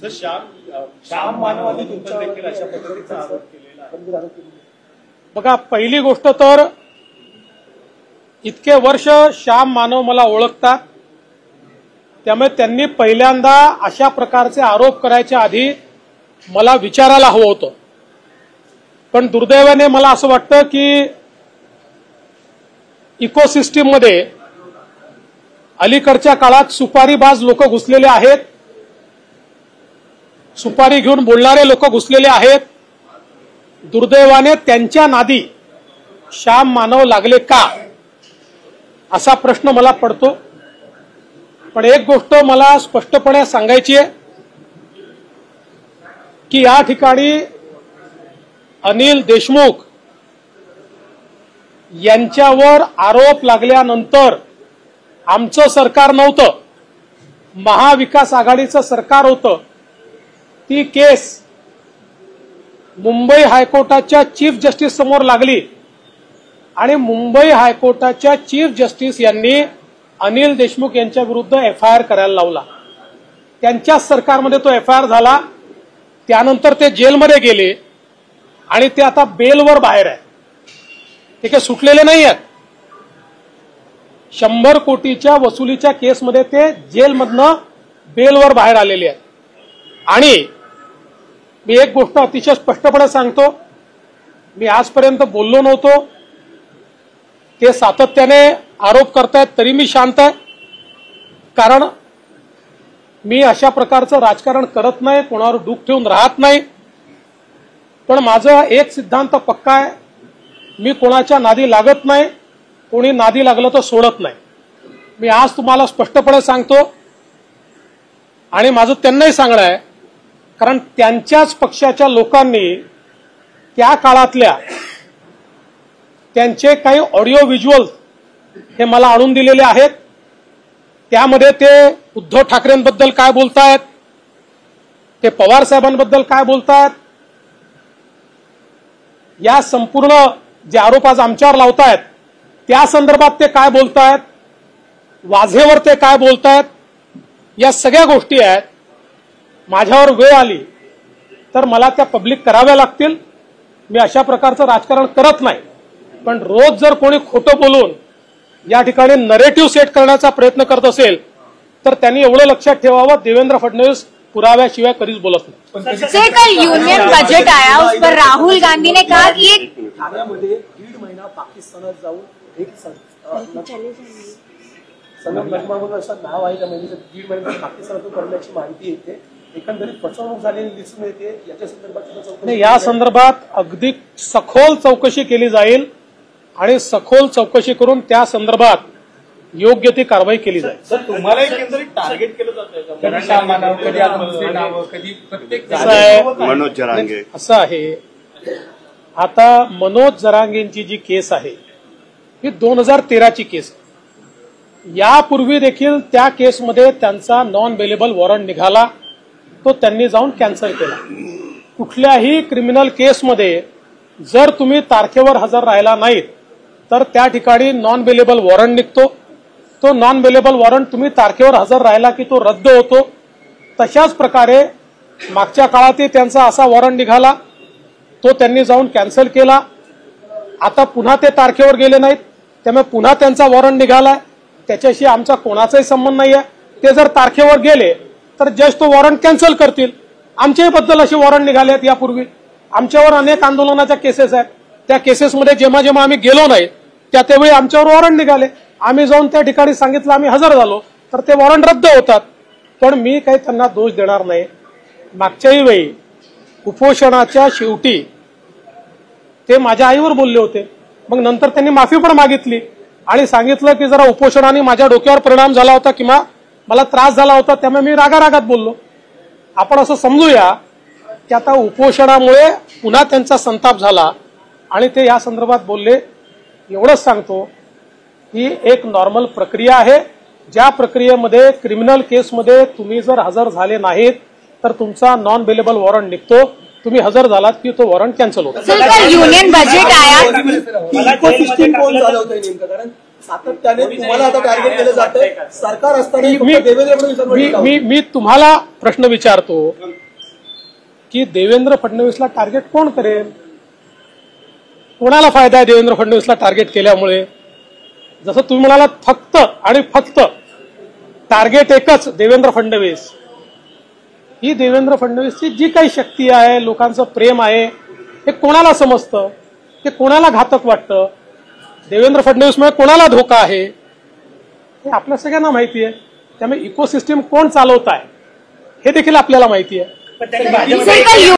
श्याम मानवाने देखील अशा पद्धतीचा आरोप केलेला आहे। बघा, पहिली गोष्ट तर इतके वर्ष श्याम मानव मला ओळखतात, त्यामुळे त्यांनी पहिल्यांदा अशा प्रकारचे आरोप करायच्या आधी मला विचारायला हवं होतं। पण दुर्दैवाने मला असं वाटतं की इकोसिस्टीम मध्ये अलीकडच्या काळात सुपारीबाज लोक घुसलेले आहेत, सुपारी घेऊन बोलणारे लोक घुसलेले आहेत। दुर्दैवाने त्यांच्या नादी श्याम मानव लागले का, असा प्रश्न मला पडतो। पण एक गोष्ट मला स्पष्टपणे सांगायची आहे की या ठिकाणी अनिल देशमुख यांच्यावर आरोप लागल्यानंतर आमचं सरकार नव्हतं, महाविकास आघाडीचं सरकार होतं। ती केस मुंबई हायकोर्टाच्या चीफ जस्टिस समोर लागली आणि मुंबई हायकोर्टाच्या चीफ जस्टिस यांनी अनिल देशमुख यांच्या विरुद्ध एफआयआर करायला लावला। त्यांच्याच सरकारमध्ये तो एफआयआर झाला, त्यानंतर ते जेलमध्ये गेले आणि ते आता बेलवर बाहेर आहे। ते काही सुटलेले नाही आहेत। 100 कोटीच्या वसुलीच्या केसमध्ये ते जेलमधनं बेलवर बाहेर आलेले आहेत। आणि मी एक गोष्ट अतिशय स्पष्टपणे सांगतो, मी आजपर्यंत बोललो नव्हतो, ते सातत्याने आरोप करतायत तरी मी शांत आहे, कारण मी अशा प्रकारचं राजकारण करत नाही, कोणावर डूक ठेवून राहत नाही। पण माझा एक सिद्धांत पक्का आहे, मी कोणाच्या नादी लागत नाही, कोणी नादी लागलं तर सोडत नाही। मी आज तुम्हाला स्पष्टपणे सांगतो आणि माझं त्यांनाही सांगणं आहे, कारण त्यांच्याच पक्षाच्या लोकांनी त्या काळातल्या त्यांचे काही ऑडिओ व्हिज्युअल हे मला आणून दिलेले आहेत। त्यामध्ये ते उद्धव ठाकरेंबद्दल काय बोलतायत, ते पवार साहेबांबद्दल काय बोलतायत, या संपूर्ण जे आरोप आज आमच्यावर लावतायत त्या संदर्भात ते काय बोलतायत, वाझेवर ते काय बोलतायत, या सगळ्या गोष्टी आहेत। माझ्यावर वेळ आली तर मला त्या पब्लिक कराव्या लागतील। मी अशा प्रकारचं राजकारण करत नाही, पण रोज जर कोणी खोटं बोलून या ठिकाणी नरेटिव्ह सेट करण्याचा प्रयत्न करत असेल तर त्यांनी एवढं लक्षात ठेवावं, देवेंद्र फडणवीस पुराव्याशिवाय कधीच बोलत नाही। सर, कल यूनियन बजट आया, उस पर राहुल गांधी ने कहा कि ठाण्यामध्ये 1.5 महिना पाकिस्तानात जाऊन एक सनम नगमा म्हणून असं नाव आहे त्या महिन्याचं 1.5 महिन्यात पाकिस्तानातून करण्याची माहिती येते, एकंदरीत फसवणूक झालेली दिसून येते। याच्या संदर्भात नाही, या संदर्भात अगदी सखोल चौकशी केली जाईल आणि सखोल चौकशी करून त्या संदर्भात योग्य ती कारवाई केली जाईल। सर, तुम्हाला एकंदरीत टार्गेट केलं जातंय मनोज जरांगे असं आहे, आता मनोज जरांगेंची जी केस आहे ही 2013ची केस आहे। यापूर्वी देखील त्या केसमध्ये त्यांचा नॉन बेलेबल वॉरंट निघाला, तो त्यांनी जाऊन कॅन्सल केला। कुठल्याही क्रिमिनल केसमध्ये जर तुम्ही तारखेवर हजर राहिला नाहीत तर त्या ठिकाणी नॉन बेलेबल वॉरंट निघतो, तो नॉन बेलेबल वॉरंट तुम्ही तारखेवर हजर राहिला की तो रद्द होतो। तशाच प्रकारे मागच्या काळातही त्यांचा असा वॉरंट निघाला, तो त्यांनी जाऊन कॅन्सल केला। आता पुन्हा ते तारखेवर गेले नाहीत, त्यामुळे पुन्हा त्यांचा वॉरंट निघालाय, त्याच्याशी आमचा कोणाचाही संबंध नाहीये। ते जर तारखेवर गेले तर जज तो वॉरंट कॅन्सल करतील। आमच्याही बद्दल असे वॉरंट निघाले आहेत यापूर्वी, आमच्यावर अनेक आंदोलनाच्या केसेस आहेत, त्या केसेसमध्ये जेव्हा जेव्हा आम्ही गेलो नाही त्यावेळी आमच्यावर वॉरंट निघाले, आम्ही जाऊन त्या ठिकाणी सांगितलं आम्ही हजर झालो तर ते वॉरंट रद्द होतात। पण मी काही त्यांना दोष देणार नाही। मागच्याही वेळी उपोषणाच्या शेवटी ते माझ्या आईवर बोलले होते, मग नंतर त्यांनी माफी पण मागितली आणि सांगितलं की जरा उपोषणाने माझ्या डोक्यावर परिणाम झाला होता किंवा मला त्रास झाला होता, त्यामुळे मी रागारागात बोललो। आपण असं समजूया की आता उपोषणामुळे पुन्हा त्यांचा संताप झाला आणि ते या संदर्भात बोलले। एवढंच सांगतो ही एक नॉर्मल प्रक्रिया आहे, ज्या प्रक्रियेमध्ये क्रिमिनल केसमध्ये तुम्ही जर हजर झाले नाहीत तर तुमचा नॉन बेलेबल वॉरंट निघतो, तुम्ही हजर झालात की तो वॉरंट कॅन्सल होतो। यूनियन बजट आया, इकोसिस्टीम कोण चालवतंय नेमकं, कारण सातत्याने तुम्हाला आता टार्गेट केलं जातंय. सरकार असताना फक्त देवेंद्र फडणवीसांवर टीका होते. मी तुम्हाला प्रश्न विचारतो की देवेंद्र फडणवीसला टार्गेट कोण करेल? कोणाला फायदा आहे देवेंद्र फडणवीसला टार्गेट केल्यामुळे? जसं तुम्ही म्हणालात फक्त आणि फक्त टार्गेट एकच देवेंद्र फडणवीस. ही देवेंद्र फडणवीसची जी काही शक्ती आहे, लोकांचं प्रेम आहे, हे कोणाला समजतं? हे कोणाला घातक वाटतं? देवेंद्र फडणवीसमुळे कोणाला धोका आहे हे आपल्या सगळ्यांना माहिती आहे. त्यामुळे इकोसिस्टीम कोण चालवत आहे हे देखील आपल्याला माहिती आहे. सर,